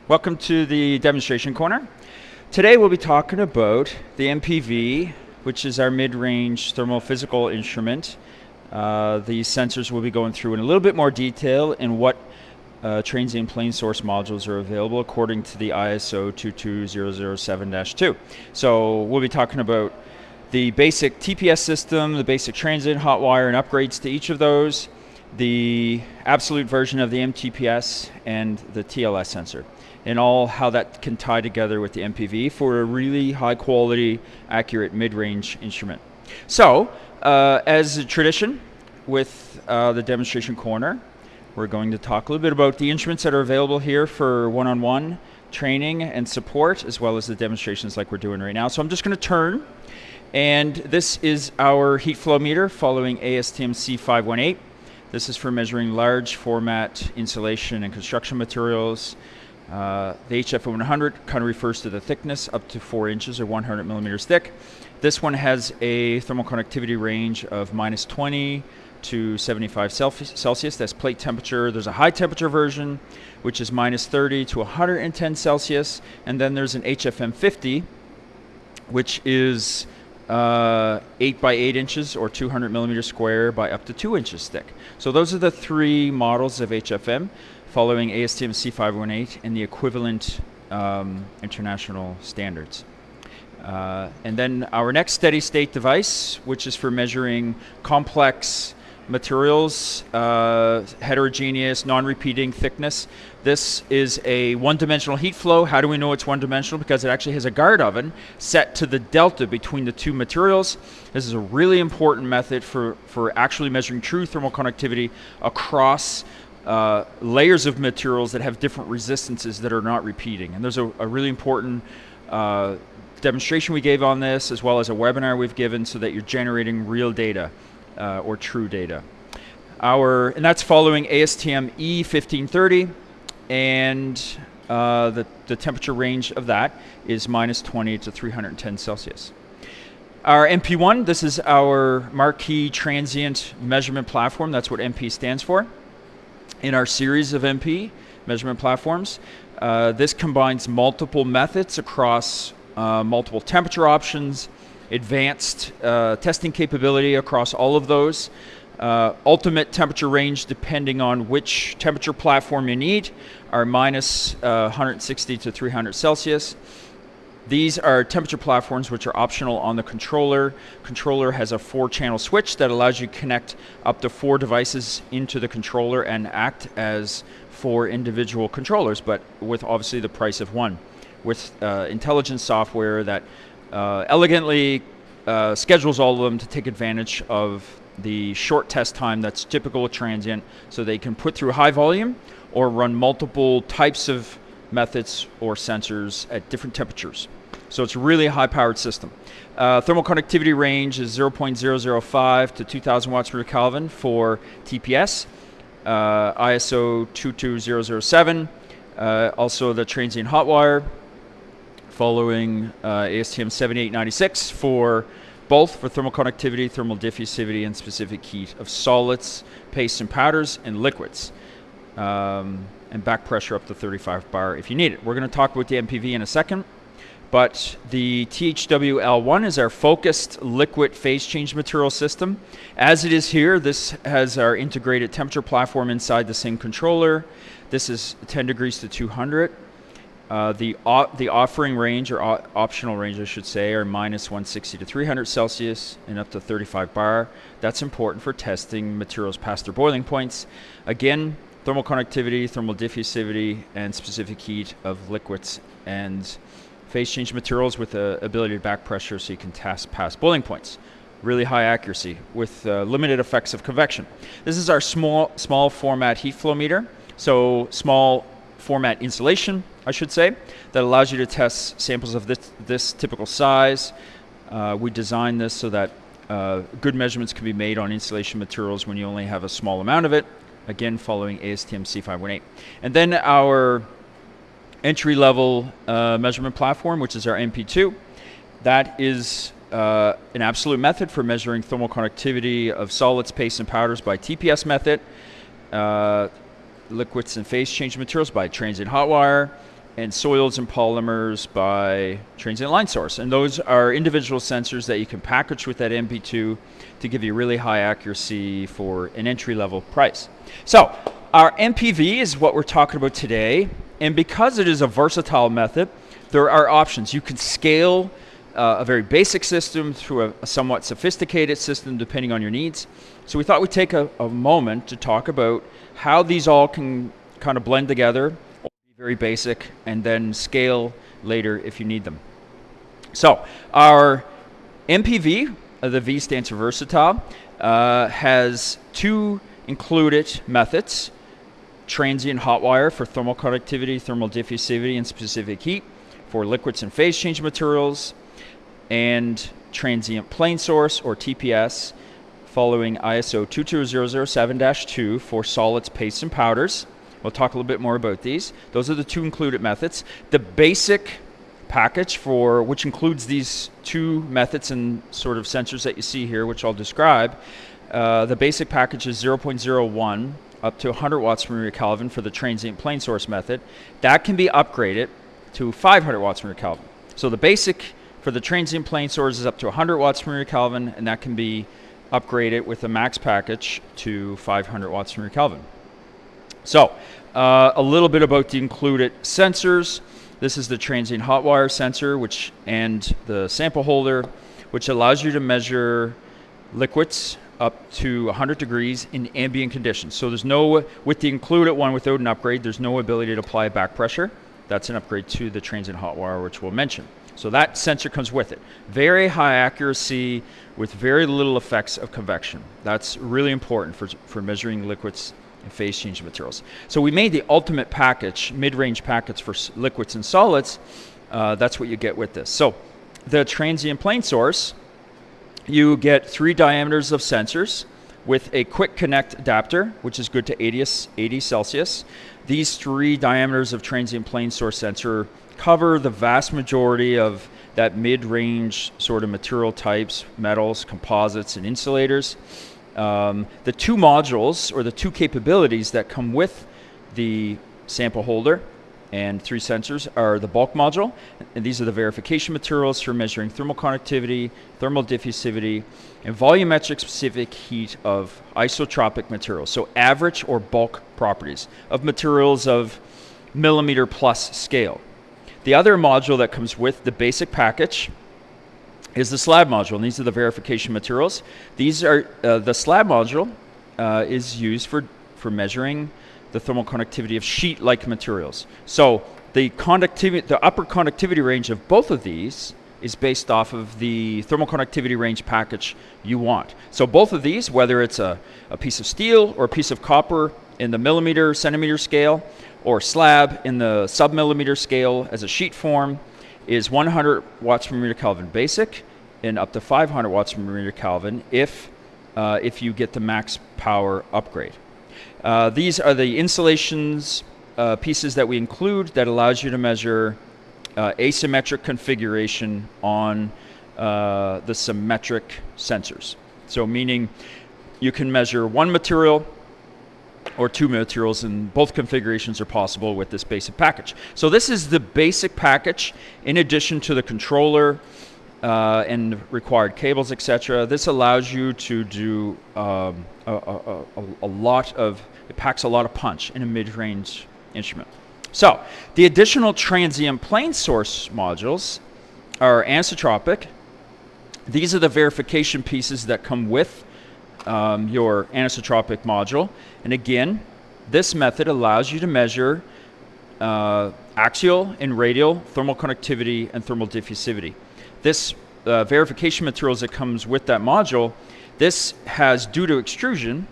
Welcome to the demonstration corner. Today we'll be talking about the MPV, which is our mid-range thermal-physical instrument. These sensors we'll be going through in a little bit more detail in what transient plane source modules are available according to the ISO 22007-2. So we'll be talking about the basic TPS system, the basic transient hot wire and upgrades to each of those, the absolute version of the MTPS, and the TLS sensor, and all how that can tie together with the MPV for a really high quality, accurate mid-range instrument. So, as a tradition with the demonstration corner, we're going to talk a little bit about the instruments that are available here for one-on-one training and support, as well as the demonstrations like we're doing right now. So I'm just going to turn, and this is our heat flow meter following ASTM C518. This is for measuring large format insulation and construction materials. The HF100 kind of refers to the thickness up to 4 inches or 100 millimeters thick. This one has a thermal conductivity range of -20 to 75 Celsius. That's plate temperature. There's a high temperature version, which is -30 to 110 Celsius. And then there's an HFM50, which is 8 by 8 inches or 200 millimeters square by up to 2 inches thick. So those are the three models of HFM following ASTM C518 and the equivalent international standards. And then our next steady state device, which is for measuring complex materials, heterogeneous, non-repeating thickness. This is a one-dimensional heat flow. How do we know it's one-dimensional? Because it actually has a guard oven set to the delta between the two materials. This is a really important method for actually measuring true thermal conductivity across layers of materials that have different resistances that are not repeating. And there's a really important demonstration we gave on this, as well as a webinar we've given, so that you're generating real data or true data. And that's following ASTM E1530, and the temperature range of that is -20 to 310 Celsius. Our MP1, this is our marquee transient measurement platform. That's what MP stands for. In our series of MP measurement platforms, this combines multiple methods across multiple temperature options, advanced testing capability across all of those, ultimate temperature range depending on which temperature platform you need are -160 to 300 Celsius. These are temperature platforms which are optional on the controller. Controller has a 4-channel switch that allows you to connect up to 4 devices into the controller and act as 4 individual controllers, but with obviously the price of 1, with intelligent software that elegantly schedules all of them to take advantage of the short test time that's typical of transient, so they can put through high volume or run multiple types of methods or sensors at different temperatures. So it's really a high-powered system. Thermal conductivity range is 0.005 to 2000 watts per Kelvin for TPS, ISO 22007, also the transient hot wire, following ASTM 7896 for both for thermal conductivity, thermal diffusivity, and specific heat of solids, pastes and powders, and liquids. And back pressure up to 35 bar if you need it. We're going to talk about the MPV in a second, but the THWL1 is our focused liquid phase change material system. As it is here, this has our integrated temperature platform inside the same controller. This is 10 degrees to 200. The offering range, or optional range I should say, are -160 to 300 Celsius and up to 35 bar. That's important for testing materials past their boiling points. Again, thermal conductivity, thermal diffusivity, and specific heat of liquids and phase change materials with the ability to back pressure so you can test past boiling points. Really high accuracy with limited effects of convection. This is our small format heat flow meter. So small format insulation, I should say, that allows you to test samples of this typical size. We designed this so that good measurements can be made on insulation materials when you only have a small amount of it, again following ASTM C518. And then our entry-level measurement platform, which is our MP2. That is an absolute method for measuring thermal conductivity of solids, pastes, and powders by TPS method. Liquids and phase change materials by transient hot wire, and soils and polymers by transient line source. And those are individual sensors that you can package with that MP2 to give you really high accuracy for an entry-level price. So our MPV is what we're talking about today, and because it is a versatile method, there are options. You can scale a very basic system through a somewhat sophisticated system depending on your needs. So we thought we'd take a moment to talk about how these all can kind of blend together, be very basic, and then scale later if you need them. So our MPV, the V stands for versatile, has two included methods: transient hot wire for thermal conductivity, thermal diffusivity, and specific heat for liquids and phase change materials, and transient plane source, or TPS, following ISO 22007-2 for solids, pastes, and powders. We'll talk a little bit more about these. Those are the two included methods. The basic package, for which includes these two methods and sort of sensors that you see here, which I'll describe, the basic package is 0.01 up to 100 watts per meter Kelvin for the transient plane source method. That can be upgraded to 500 watts per meter Kelvin. So the basic for the transient plane source is up to 100 watts per meter Kelvin, and that can be upgraded with the max package to 500 watts per meter Kelvin. So a little bit about the included sensors. This is the transient hot wire sensor, and the sample holder, which allows you to measure liquids up to 100 degrees in ambient conditions. So there's no, with the included one without an upgrade, there's no ability to apply back pressure. That's an upgrade to the transient hot wire, which we'll mention. So that sensor comes with it. Very high accuracy with very little effects of convection. That's really important for measuring liquids and phase change materials. So we made the ultimate package, mid-range package for liquids and solids. That's what you get with this. So the transient plane source, you get 3 diameters of sensors with a quick connect adapter, which is good to 80 Celsius. These 3 diameters of transient plane source sensor cover the vast majority of that mid-range sort of material types: metals, composites, and insulators. The 2 modules, or the 2 capabilities that come with the sample holder and 3 sensors, are the bulk module, and these are the verification materials for measuring thermal conductivity, thermal diffusivity, and volumetric specific heat of isotropic materials. So average or bulk properties of materials of millimeter plus scale. The other module that comes with the basic package is the slab module, and these are the verification materials. These are the slab module is used for measuring the thermal conductivity of sheet-like materials. So the upper conductivity range of both of these is based off of the thermal conductivity range package you want. So both of these, whether it's a piece of steel or a piece of copper in the millimeter, centimeter scale, or slab in the sub-millimeter scale as a sheet form, is 100 watts per meter Kelvin basic and up to 500 watts per meter Kelvin if you get the max power upgrade. These are the insulations pieces that we include that allows you to measure asymmetric configuration on the symmetric sensors. So meaning you can measure one material or 2 materials, and both configurations are possible with this basic package. So this is the basic package in addition to the controller and required cables, etc. This allows you to do a lot of, it packs a lot of punch in a mid-range instrument. So the additional transient plane source modules are anisotropic. These are the verification pieces that come with your anisotropic module. And again, this method allows you to measure axial and radial thermal conductivity and thermal diffusivity. This verification materials that comes with that module, this has, due to extrusion,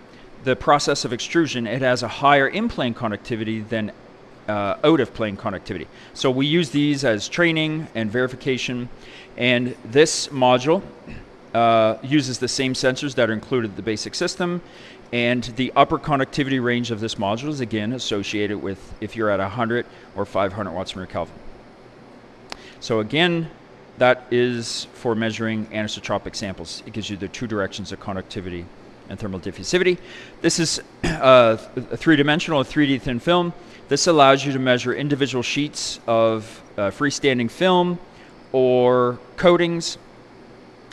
the process of extrusion, it has a higher in-plane conductivity than out-of-plane conductivity. So we use these as training and verification, and this module uses the same sensors that are included in the basic system, and the upper conductivity range of this module is again associated with if you're at 100 or 500 watts per Kelvin. So again, that is for measuring anisotropic samples. It gives you the 2 directions of conductivity and thermal diffusivity. This is a three-dimensional, 3D thin film. This allows you to measure individual sheets of freestanding film or coatings.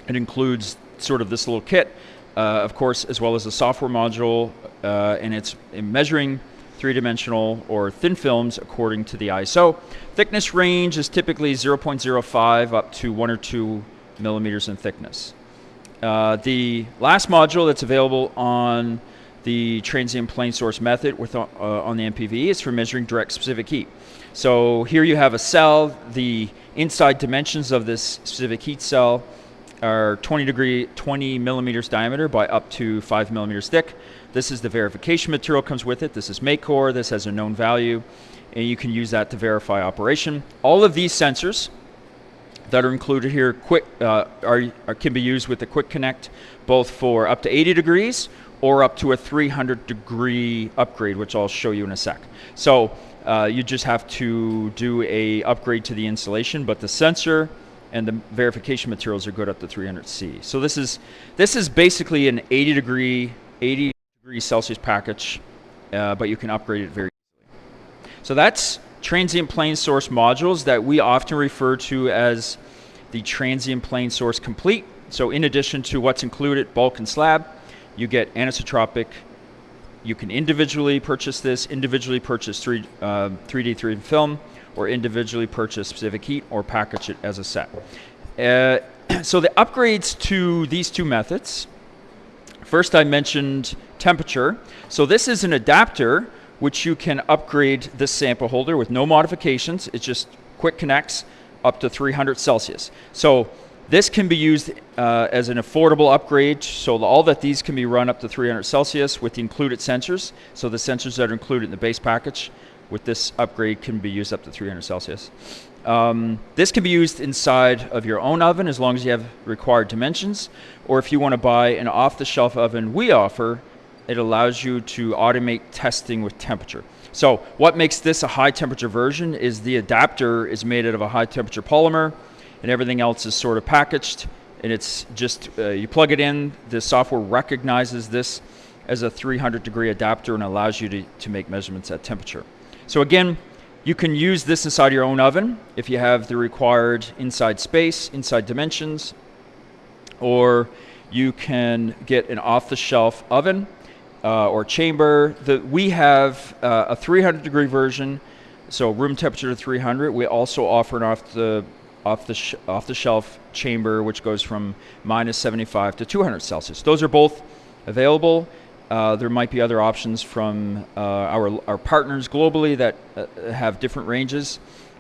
It includes sort of this little kit, of course, as well as a software module, and it's measuring three-dimensional or thin films according to the ISO. Thickness range is typically 0.05 up to 1 or 2 millimeters in thickness. The last module that's available on the transient plane source method on the MPV is for measuring direct specific heat. So here you have a cell. The inside dimensions of this specific heat cell are 20 millimeters diameter by up to 5 millimeters thick. This is the verification material comes with it. This is MakeCore. This has a known value, and you can use that to verify operation. All of these sensors that are included here can be used with the Quick Connect, both for up to 80 degrees or up to a 300 degree upgrade, which I'll show you in a sec. So you just have to do a upgrade to the installation, but the sensor and the verification materials are good up to 300C. So this is basically an 80 degree Celsius package, but you can upgrade it very easily. So that's transient plane source modules that we often refer to as the transient plane source complete. So in addition to what's included, bulk and slab, you get anisotropic. You can individually purchase this, individually purchase 3D thin film, or individually purchase specific heat, or package it as a set. So the upgrades to these two methods, first I mentioned temperature. So this is an adapter which you can upgrade this sample holder with no modifications. It just quick connects up to 300 Celsius. So this can be used as an affordable upgrade. So all that these can be run up to 300 Celsius with the included sensors. So the sensors that are included in the base package with this upgrade can be used up to 300 Celsius. This can be used inside of your own oven as long as you have required dimensions, or if you want to buy an off-the-shelf oven we offer, it allows you to automate testing with temperature. So what makes this a high temperature version is the adapter is made out of a high temperature polymer, and everything else is sort of packaged, and it's just, you plug it in, the software recognizes this as a 300 degree adapter and allows you to make measurements at temperature. So again, you can use this inside your own oven if you have the required inside space, inside dimensions, or you can get an off-the-shelf oven or chamber. We have a 300 degree version, so room temperature to 300. We also offer an off-the-shelf chamber which goes from -75 to 200 Celsius. Those are both available. There might be other options from our partners globally that have different ranges,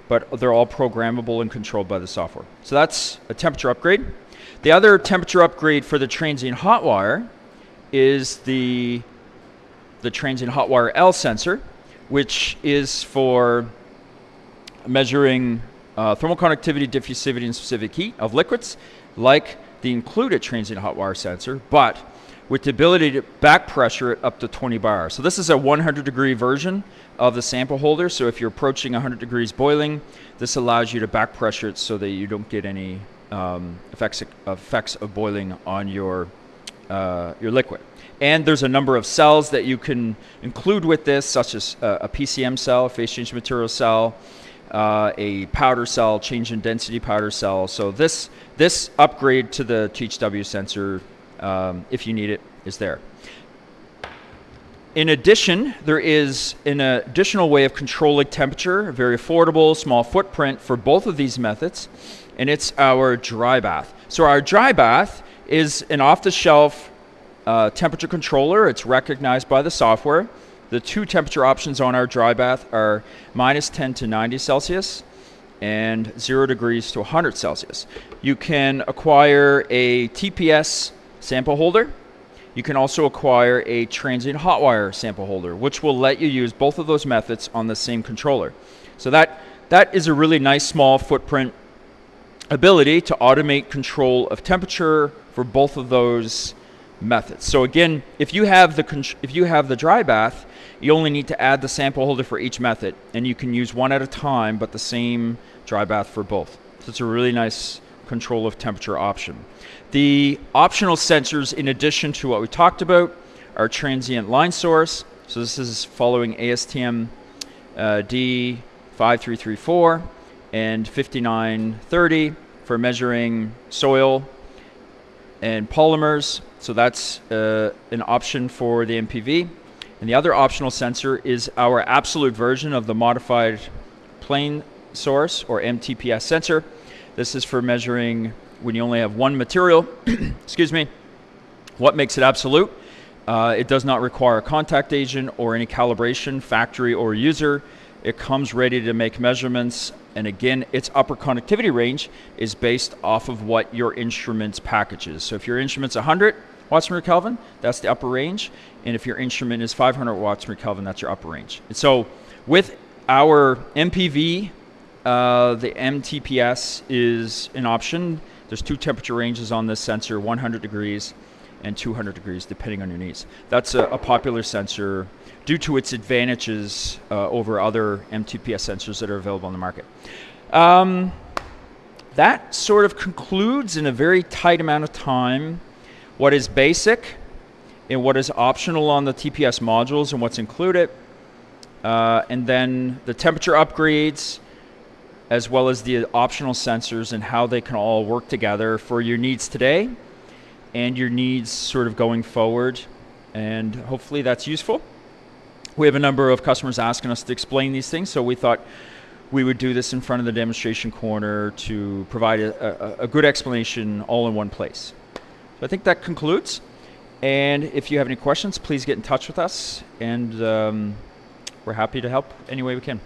but they're all programmable and controlled by the software. So that's a temperature upgrade. The other temperature upgrade for the transient hot wire is the transient hot wire L sensor, which is for measuring thermal conductivity, diffusivity, and specific heat of liquids, like the included transient hot wire sensor, but with the ability to back pressure it up to 20 bar. So this is a 100 degree version of the sample holder. So if you're approaching 100 degrees boiling, this allows you to back pressure it so that you don't get any effects of boiling on your liquid. And there's a number of cells that you can include with this, such as a PCM cell, phase change material cell, a powder cell, change in density powder cell. So this upgrade to the THW sensor, if you need it, is there. In addition, there is an additional way of controlling temperature, a very affordable, small footprint for both of these methods, and it's our dry bath. So our dry bath is an off-the-shelf temperature controller. It's recognized by the software. The two temperature options on our dry bath are -10 to 90 Celsius and 0 degrees to 100 Celsius. You can acquire a TPS sample holder. You can also acquire a transient hot wire sample holder, which will let you use both of those methods on the same controller. So that is a really nice small footprint ability to automate control of temperature for both of those methods. So again, if you have the dry bath, you only need to add the sample holder for each method, and you can use one at a time, but the same dry bath for both. So it's a really nice control of temperature option. The optional sensors, in addition to what we talked about, are transient line source. So this is following ASTM D7334 and 5930 for measuring soil and polymers. So that's an option for the MPV. And the other optional sensor is our absolute version of the modified plane source, or MTPS sensor. This is for measuring when you only have one material. Excuse me. What makes it absolute? It does not require a contact agent or any calibration, factory or user. It comes ready to make measurements, and again, its upper conductivity range is based off of what your instrument's packages. So if your instrument's 100 watts per Kelvin, that's the upper range, and if your instrument is 500 watts per Kelvin, that's your upper range. And so with our MPV, the MTPS is an option. There's two temperature ranges on this sensor, 100 degrees and 200 degrees, depending on your needs. That's a popular sensor due to its advantages over other MTPS sensors that are available on the market. That sort of concludes in a very tight amount of time what is basic and what is optional on the TPS modules and what's included, and then the temperature upgrades, as well as the optional sensors and how they can all work together for your needs today and your needs sort of going forward. And hopefully that's useful. We have a number of customers asking us to explain these things, so we thought we would do this in front of the demonstration corner to provide a good explanation all in one place. So I think that concludes. And if you have any questions, please get in touch with us, and we're happy to help any way we can.